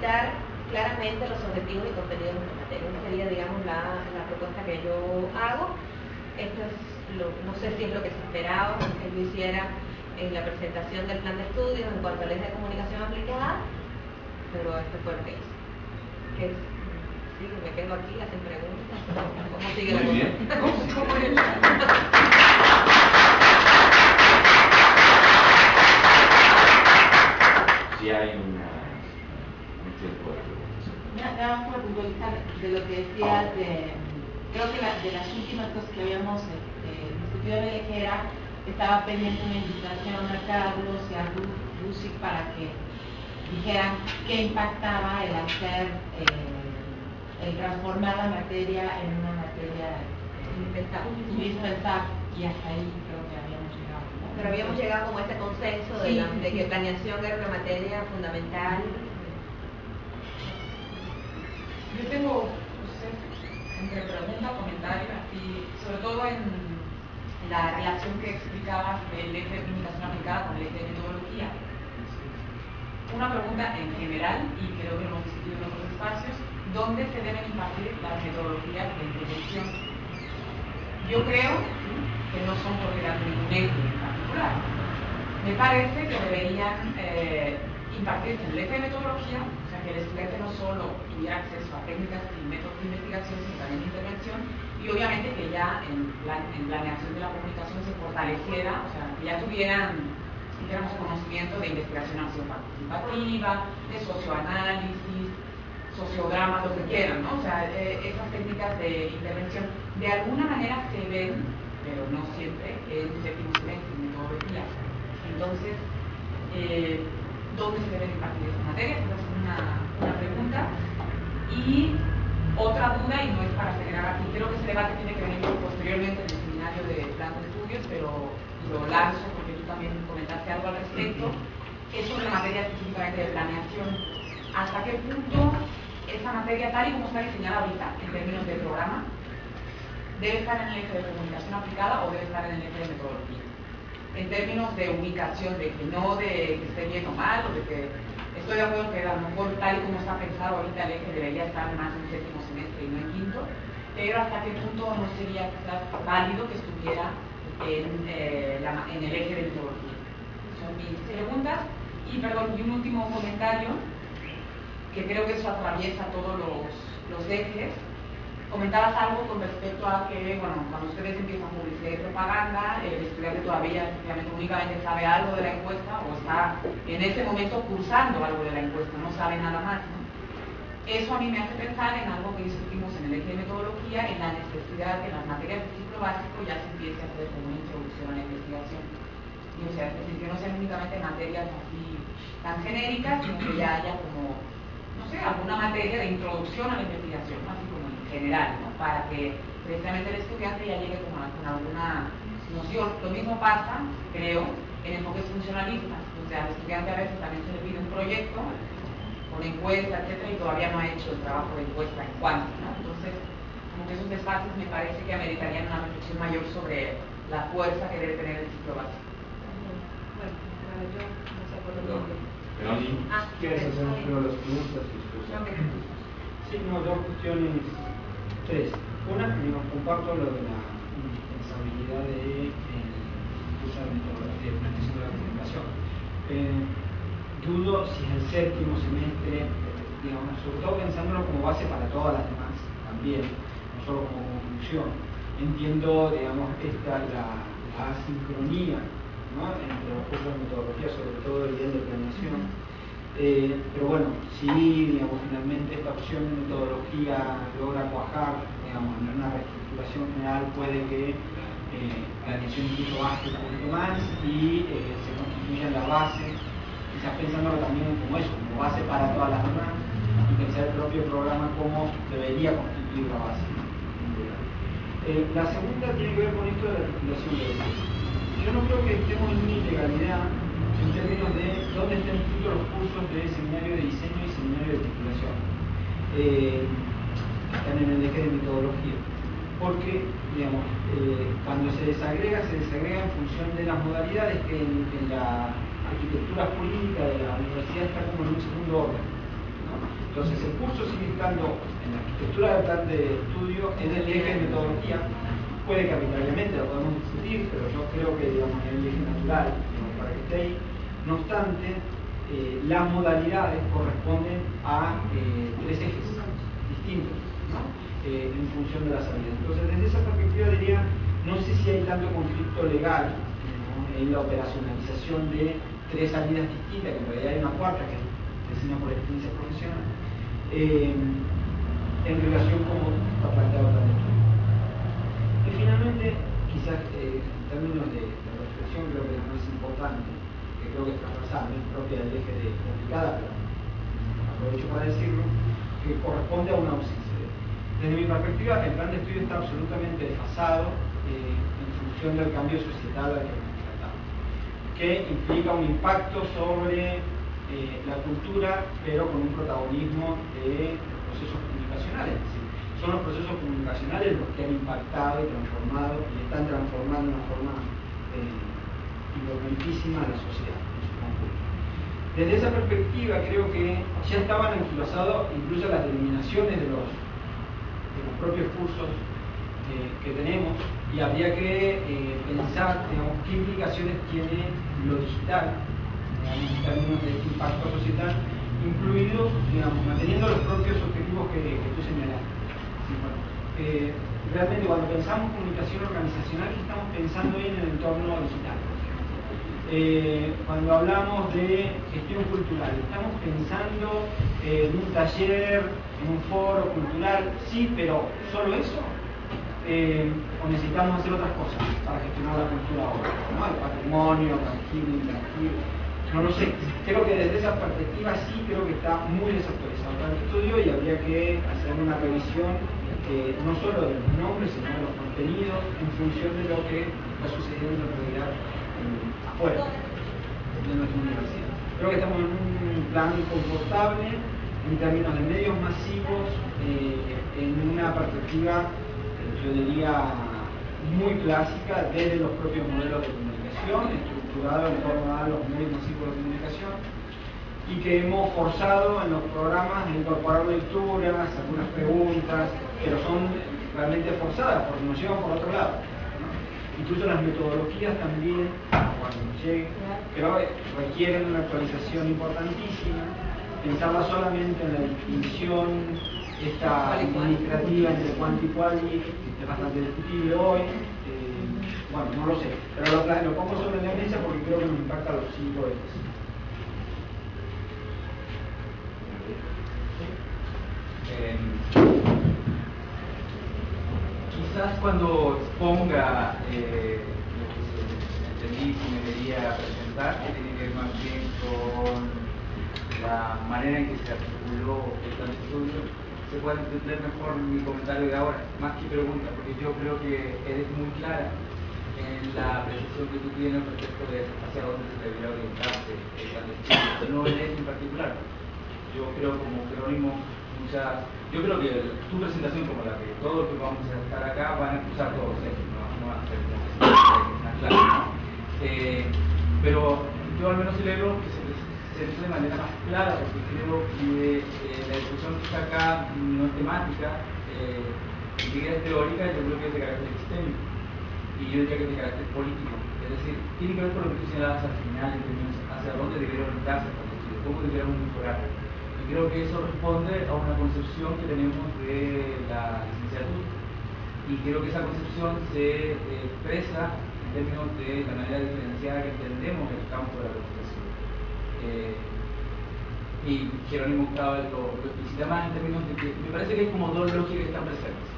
delimitar claramente los objetivos y contenidos de la materia. Esa sería, digamos, la propuesta que yo hago. Esto es no sé si es lo que se esperaba que yo hiciera en la presentación del plan de estudios en cuanto al eje de comunicación aplicada, pero esto fue lo que hice. Sí, me quedo aquí, hacen preguntas. ¿Cómo sigue la cosa? ¿Cómo es? Si hay un tiempo de preguntas. Nada más para puntualizar de lo que decías, creo que de las últimas cosas que habíamos discutido en el eje era, estaba pendiente una invitación a Carlos y a Lucy para que dijeran qué impactaba el hacer, el transformar la materia en una materia indispensable, y hasta ahí creo que habíamos llegado, ¿no? Pero habíamos llegado como a este consenso de que planeación era una materia fundamental. Yo tengo, no sé, entre pregunta o comentario, y sobre todo en la relación que explicabas del eje de comunicación aplicada con el eje de metodología. Una pregunta en general, y creo que lo hemos discutido en otros espacios, ¿dónde se deben impartir las metodologías de intervención? Yo creo que no son propiedad de ningún eje en particular. Me parece que deberían impartirse en el eje de metodología, o sea, que el estudiante no solo tuviera acceso a técnicas y métodos de investigación, sino también de intervención, y obviamente que ya en planeación de la comunicación se fortaleciera, o sea, que ya tuvieran, digamos, conocimiento de investigación acción participativa, de socioanálisis, sociodrama, lo que quieran, ¿no? O sea, esas técnicas de intervención de alguna manera se ven, pero no siempre, en séptimo semestre en metodología. Entonces, ¿dónde se deben impartir esas materias? Esa es una pregunta. Y otra duda, y no es para generar aquí, creo que ese debate tiene que venir posteriormente en el seminario de plan de estudios, pero lo lanzo porque tú también comentaste algo al respecto, es sobre la materia específicamente de planeación. ¿Hasta qué punto esa materia, tal y como está diseñada ahorita, en términos de programa, debe estar en el eje de comunicación aplicada o debe estar en el eje de metodología? En términos de ubicación, de que no de que esté bien o mal, o de que estoy de acuerdo que a lo mejor tal y como está pensado ahorita el eje debería estar más en séptimo semestre y no en quinto, pero hasta qué punto no sería quizás válido que estuviera en el eje de metodología. Son mis preguntas. Y perdón, y un último comentario, que creo que eso atraviesa todos los ejes. Comentabas algo con respecto a que, bueno, cuando ustedes empiezan publicidad y propaganda, el estudiante todavía efectivamente únicamente sabe algo de la encuesta o está en ese momento cursando algo de la encuesta, no sabe nada más, ¿no? Eso a mí me hace pensar en algo que discutimos en el eje de metodología, en la necesidad de que en las materias de ciclo básico ya se empiece a hacer como una introducción a la investigación. Y, o sea, es decir, que no sean únicamente materias así tan genéricas, sino que ya haya como, no sé, alguna materia de introducción a la investigación, ¿no? Así como general, ¿no? Para que precisamente el estudiante ya llegue con alguna noción. Lo mismo pasa, creo, en enfoques funcionalistas. O sea, al estudiante a veces también se le pide un proyecto con encuesta, etcétera, y todavía no ha hecho el trabajo de encuesta en cuanto, ¿no? Entonces, como que esos espacios me parece que ameritarían una reflexión mayor sobre la fuerza que debe tener el ciclo básico. Bueno, yo no sé por dónde. ¿Quieres hacer primero las preguntas y después? Sí, no, dos cuestiones. Tres. Una, comparto lo de la indispensabilidad de usar metodología de planeación de la comunicación. Dudo si es el séptimo semestre, digamos, sobre todo pensándolo como base para todas las demás también, no solo como conclusión. Entiendo, digamos, la asincronía, ¿no?, entre los cursos de metodología, sobre todo el nivel de planeación. Pero bueno, si digamos, finalmente esta opción de metodología logra cuajar, digamos, en una reestructuración general, puede que planeación incluso baje un poquito más y se constituya la base, quizás pensándolo también como eso, como base para todas las demás, y pensar el propio programa como debería constituir la base. La segunda tiene que ver con esto de la articulación de los cursos. Yo no creo que estemos en una ilegalidad en términos de dónde están inscritos los cursos de seminario de diseño y seminario de titulación. Están en el eje de metodología. Porque, digamos, cuando se desagrega en función de las modalidades que en la arquitectura jurídica de la universidad está como en un segundo orden, ¿no? Entonces el curso sigue estando en la arquitectura del plan de estudio, en el eje de metodología. Puede que arbitrariamente lo podemos discutir, pero yo creo que digamos, en el eje natural, digamos, para que esté ahí. No obstante, las modalidades corresponden a tres ejes distintos, ¿no? En función de la salida. Entonces, desde esa perspectiva diría, no sé si hay tanto conflicto legal, ¿no?, en la operacionalización de tres salidas distintas, que en realidad hay una cuarta que es diseñada por experiencia profesional, en relación con cómo está planteado el estudio. Y finalmente, quizás en términos de reflexión, creo que la más importante, que creo que es transversal, no es propia del eje de complicada, pero aprovecho para decirlo, que corresponde a una ausencia. Desde mi perspectiva, el plan de estudio está absolutamente desfasado en función del cambio societal al que nos enfrentamos, que implica un impacto sobre la cultura, pero con un protagonismo de los procesos comunicacionales. Es decir, son los procesos comunicacionales los que han impactado y transformado, y están transformando de una forma importantísima a la sociedad en su conjunto. Desde esa perspectiva, creo que ya estaban anquilosados incluso las denominaciones de los propios cursos que tenemos, y habría que pensar, digamos, qué implicaciones tiene lo digital, digamos, en términos de este impacto societal, incluidos, digamos, manteniendo los propios objetivos que tú señalaste. Sí, bueno, realmente cuando pensamos comunicación organizacional, estamos pensando en el entorno digital. Cuando hablamos de gestión cultural, estamos pensando en un taller, en un foro cultural, sí, pero ¿solo eso? ¿O necesitamos hacer otras cosas para gestionar la cultura ahora? ¿No? El patrimonio, tangible, intangible. No lo sé. Creo que desde esa perspectiva sí creo que está muy desactualizado el estudio y habría que hacer una revisión no solo de los nombres, sino de los contenidos en función de lo que está sucediendo en realidad afuera de nuestra universidad. Creo que estamos en un plan confortable en términos de medios masivos, en una perspectiva, yo diría, muy clásica desde los propios modelos de comunicación, estructurado en torno a los medios masivos de comunicación, y que hemos forzado en los programas de incorporar lecturas, algunas preguntas, pero son realmente forzadas porque nos llevan por otro lado, ¿no? Incluso las metodologías también, cuando lleguen, pero requieren una actualización importantísima. Pensarla solamente en la distinción esta administrativa entre cuanti y quali es bastante discutible hoy. Bueno, no lo sé, pero lo pongo sobre la mesa porque creo que nos impacta a los 5 ejes. Quizás cuando exponga lo que entendí que me quería presentar, que tiene que ver más bien con la manera en que se articuló el plan de estudio, se puede entender mejor mi comentario de ahora, más que pregunta, porque yo creo que eres muy clara en la precisión que tú tienes respecto de hacia dónde se debería orientarse el plan de estudio, no en este en particular. Yo creo, como Jerónimo, yo creo que tu presentación, como la que todos los que vamos a estar acá, van a cruzar todos ellos, no van a ser como una clase, ¿no? Pero yo al menos celebro que se presente de manera más clara, porque creo que la discusión que está acá no es temática, ni siquiera es teórica, yo creo que es de carácter sistémico, y yo diría que es de carácter político. Es decir, tiene que ver con lo que tú señalabas al final, en términos hacia dónde debería orientarse el estudio, cómo deberíamos mejorar. Creo que eso responde a una concepción que tenemos de la licenciatura, y creo que esa concepción se expresa en términos de la manera diferenciada que entendemos el campo de la comunicación. Y Jerónimo Octava lo explicita más en términos de que me parece que hay como dos lógicas que están presentes.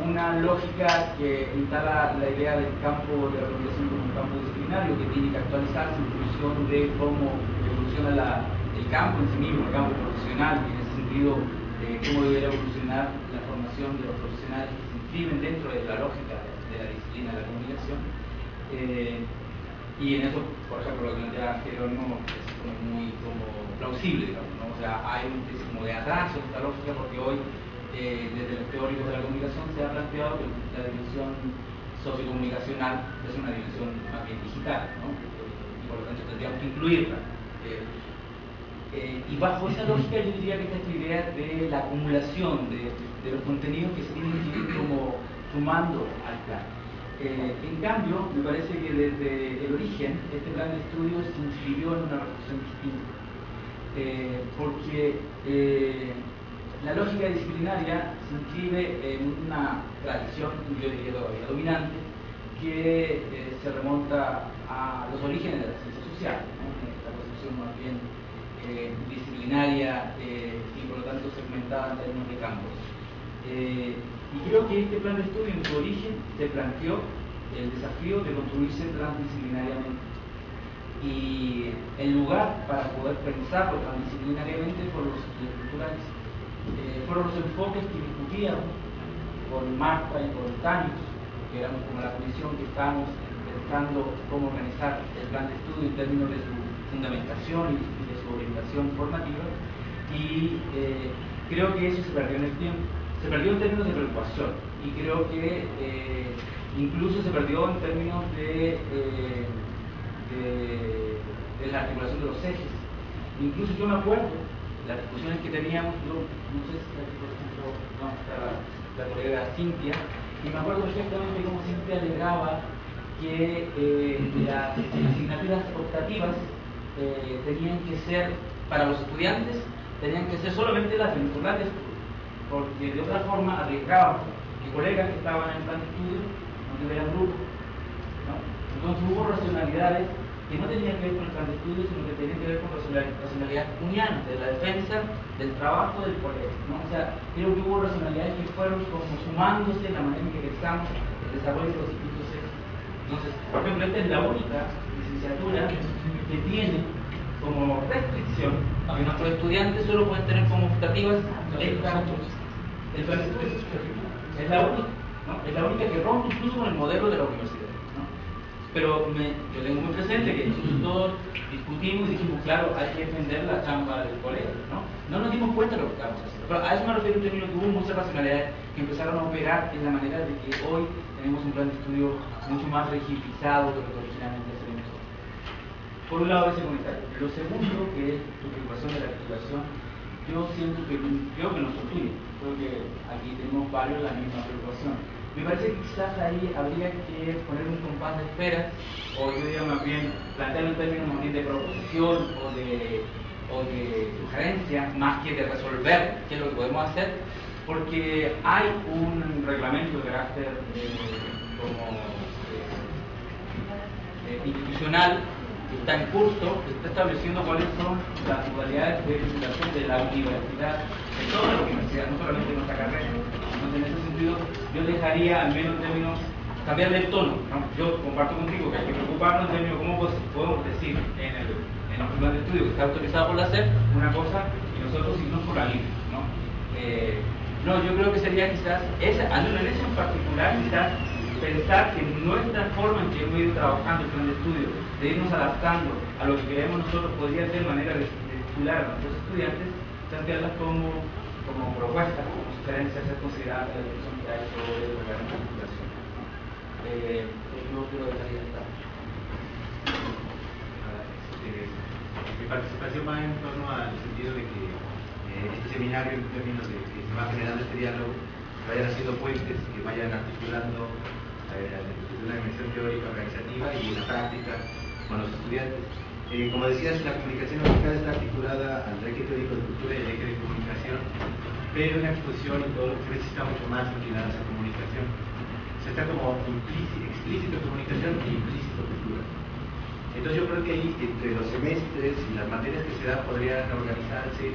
Una lógica que instala la idea del campo de la comunicación como un campo disciplinario que tiene que actualizarse en función de cómo evoluciona el campo en sí mismo, el campo profesional, y en ese sentido cómo debería evolucionar la formación de los profesionales que se inscriben dentro de la lógica de la disciplina de la comunicación. Y en eso, por ejemplo, lo que plantea Jerónimo es muy plausible, digamos, ¿no? O sea, hay una especie como de atraso en esta lógica porque hoy, desde los teóricos de la comunicación, se ha planteado que la dimensión sociocomunicacional es una dimensión más bien digital, ¿no? Y por lo tanto tendríamos que incluirla. Y bajo esa lógica yo diría que esta idea de la acumulación de los contenidos que se tienen que ir como sumando al plan. En cambio, me parece que desde el origen este plan de estudios se inscribió en una reflexión distinta. Porque la lógica disciplinaria se inscribe en una tradición, yo diría todavía dominante, que se remonta a los orígenes de la ciencia social, ¿no? Esta concepción más bien disciplinaria y por lo tanto segmentada en términos de campos. Y creo que este plan de estudio en su origen se planteó el desafío de construirse transdisciplinariamente. Y el lugar para poder pensarlo transdisciplinariamente fueron los estudios culturales. Fueron los enfoques que discutíamos con Marta y con Tanios, que éramos como la comisión que estábamos pensando cómo organizar el plan de estudio en términos de su fundamentación y de su orientación formativa, y creo que eso se perdió en el tiempo. Se perdió en términos de preocupación, y creo que incluso se perdió en términos de la articulación de los ejes. Incluso yo me acuerdo las discusiones que teníamos, yo no sé si aquí por ejemplo no está la colega Cintia, y me acuerdo perfectamente cómo Cintia alegaba que las asignaturas optativas tenían que ser, para los estudiantes, tenían que ser solamente las vinculares, porque de otra forma arriesgaban que colegas que estaban en el plan de estudio no tuvieran grupo, ¿no? Entonces hubo racionalidades que no tenían que ver con el plan de estudio, sino que tenían que ver con racionalidades unianas, de la defensa del trabajo del colegio, ¿no? O sea, creo que hubo racionalidades que fueron como sumándose en la manera en que pensamos el desarrollo de los distintos ejes. Entonces, por ejemplo, esta es la única licenciatura que tiene como restricción que nuestros estudiantes solo pueden tener como optativas el plan de estudio. Es la única, ¿no? Es la única que rompe incluso con el modelo de la universidad, ¿no? Pero yo tengo muy presente que incluso todos discutimos y dijimos, claro, hay que defender la chamba del colegio, ¿no? No nos dimos cuenta de lo que estábamos haciendo. Pero a eso me refiero en términos que hubo muchas racionalidades que empezaron a operar en la manera de que hoy tenemos un plan de estudio mucho más rigidizado que lo que originalmente hacíamos. Por un lado ese comentario. Lo segundo, que es tu preocupación de la articulación, yo siento que creo que nos contiene. Creo que aquí tenemos varios la misma preocupación. Me parece que quizás ahí habría que poner un compás de espera, o yo diría más bien plantearlo en términos más bien de proposición o de sugerencia, más que de resolver qué es lo que podemos hacer, porque hay un reglamento de carácter institucional que está en curso, que está estableciendo cuáles son las modalidades de licitación de la universidad, de toda la universidad, no solamente de nuestra carrera. Entonces, en ese sentido, yo dejaría, al menos en términos, cambiarle el tono, ¿no? Yo comparto contigo que hay que preocuparnos en términos, ¿cómo podemos decir en el plan de estudio que está autorizado por la SEP una cosa y nosotros irnos por la libre, ¿no? No, yo creo que sería quizás, al menos en eso en particular, quizás pensar que nuestra forma en que hemos ido trabajando el plan de estudio, de irnos adaptando a lo que queremos nosotros, podría ser manera de estimular a nuestros estudiantes, plantearlas como propuestas, como sugerencias, ser consideradas en la dirección que ha hecho el gobierno de articulación. Yo creo que dejaría estar. Mi participación va en torno al sentido de que este seminario, en términos de que se va generando este diálogo, vayan haciendo puentes, que vayan articulando una dimensión teórica organizativa y la práctica con los estudiantes. Como decías, la comunicación aplicada está articulada al eje teórico de cultura y al eje de comunicación, pero una exposición y todo lo que necesita mucho más inclinada a esa comunicación. Se está como explícito comunicación e implícito cultura. Entonces yo creo que ahí, entre los semestres y las materias que se dan, podrían organizarse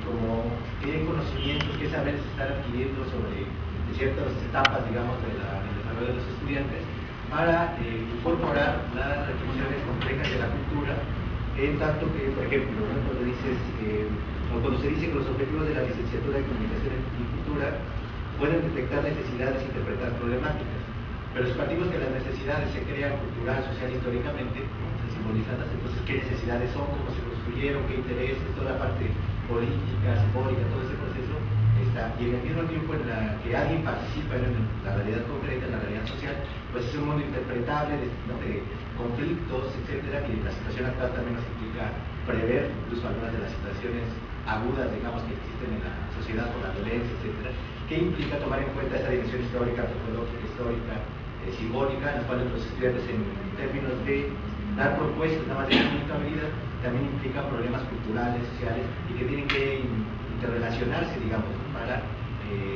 como qué conocimientos, qué saberes se están adquiriendo sobre ciertas etapas, digamos, del desarrollo de los estudiantes, para incorporar las reflexiones complejas de la cultura, en tanto que, por ejemplo, ¿no? Cuando se dice que los objetivos de la licenciatura de Comunicación y Cultura pueden detectar necesidades e interpretar problemáticas, pero si partimos que las necesidades se crean cultural, social, históricamente, simbolizadas, entonces qué necesidades son, cómo se construyeron, qué intereses, toda la parte política, simbólica, todo ese proceso y en el mismo tiempo en la que alguien participa en la realidad concreta, en la realidad social, pues es un mundo interpretable de conflictos, etcétera, que la situación actual también nos implica prever incluso algunas de las situaciones agudas, digamos, que existen en la sociedad por la violencia, etcétera, que implica tomar en cuenta esta dimensión histórica, antropológica, histórica, simbólica, en las cuales los estudiantes en términos de dar propuestas nada más de cumplimiento a medida, también implica problemas culturales, sociales, y que tienen que interrelacionarse, digamos, para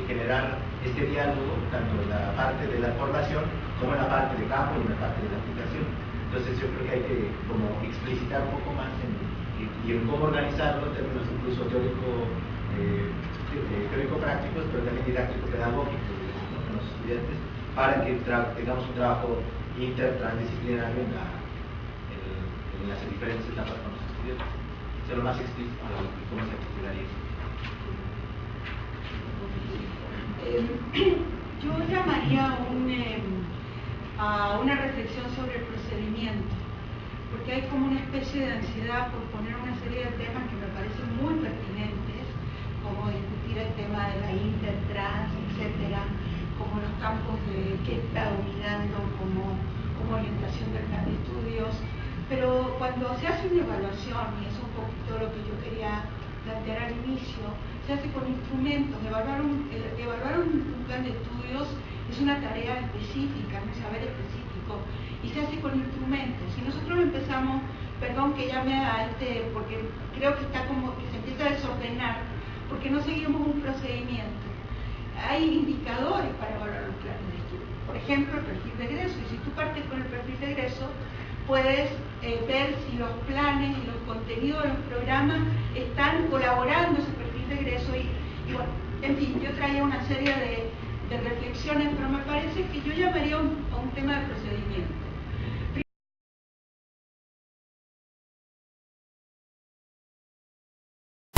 generar este diálogo, tanto en la parte de la formación como en la parte de campo y en la parte de la aplicación. Entonces yo creo que hay que como explicitar un poco más y en cómo organizarlo en términos incluso teórico-prácticos, pero también didáctico-pedagógicos con los estudiantes, para que tengamos un trabajo intertransdisciplinario en las diferentes etapas con los estudiantes. Ser lo más explícito de cómo se articularía. Yo llamaría a una reflexión sobre el procedimiento, porque hay como una especie de ansiedad por poner una serie de temas que me parecen muy pertinentes, como discutir el tema de la intertrans, etcétera, como los campos que está dominando como orientación del plan de estudios, pero cuando se hace una evaluación, y es un poquito lo que yo quería plantear al inicio, se hace con instrumentos. Evaluar un plan de estudios es una tarea específica, un saber específico, y se hace con instrumentos. Si nosotros empezamos, perdón que llame a porque creo que está como que se empieza a desordenar, porque no seguimos un procedimiento. Hay indicadores para evaluar los planes de estudio. Por ejemplo, el perfil de egreso, y si tú partes con el perfil de egreso, puedes ver si los planes y los contenidos de los programas están colaborando ese perfil de egreso y bueno, en fin, yo traía una serie de reflexiones, pero me parece que yo llamaría a un tema de procedimiento.